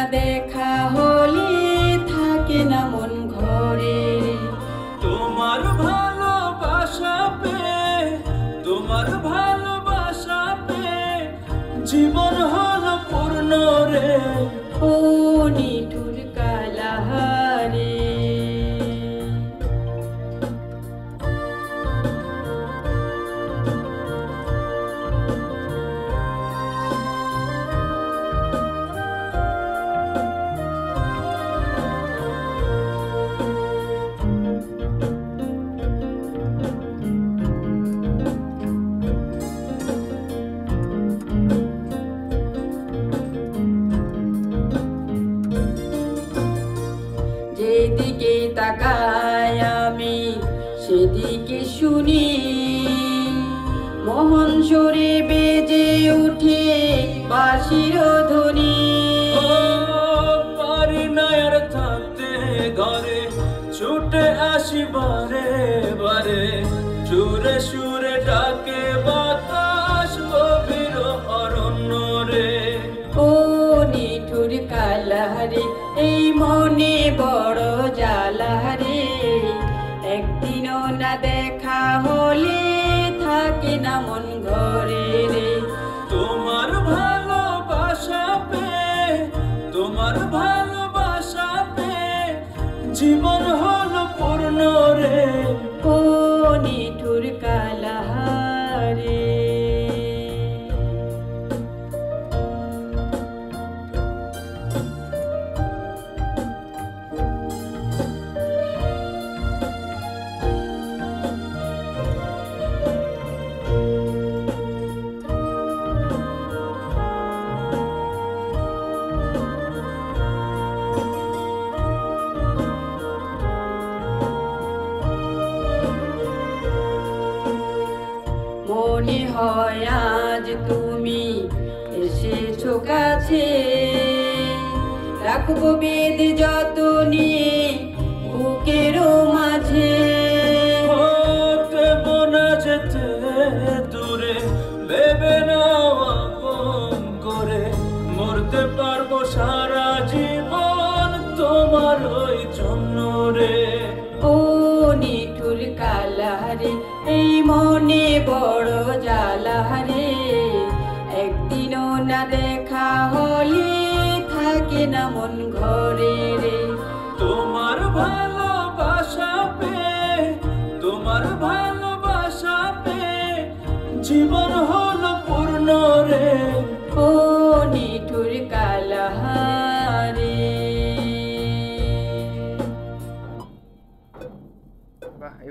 না দেখা হলে থাকে না মন ঘরে। তোমার ভালোবাসা পেয়ে, তোমার ভালোবাসা পেয়ে জীবন হলো পূর্ণ রে। ও নিঠুর কালাহারে। যেদিকে তাকাই আমি সেদিকে শুনি মোহন সুরে বেজে উঠে বাঁশির ধ্বনি। ও পারি না আর থাকতে ঘরে, ছুটে আসি বারে বারে, সুরে সুরে ডাকে বাতাস গভীর অরণ্য রে। ও নিঠুর কালাহারে, এই মনে বড় জ্বালাহারে। একদিনও না দেখা হলে থাকে না মন ঘরে রে। তোমার ভালোবাসা পেয়ে, তোমার ভালোবাসা পেয়ে জীবন হলো পূর্ণ রে। ও নিঠুর কালাহারে। মনে হয় আজ তুমি এসেছো কাছে, রাখবো বেদ যতনে বুকের মাঝে। হতে বোনা যেতে দূরে, ভেবে নাও আপন করে, মরতে পারবো সারা জীবন তোমার ওই জন্য রে। ও নিঠুর কালাহারে, এই মনে বড় জ্বালাহারে। একদিনও না দেখা হলে থাকে না মন ঘরে রে।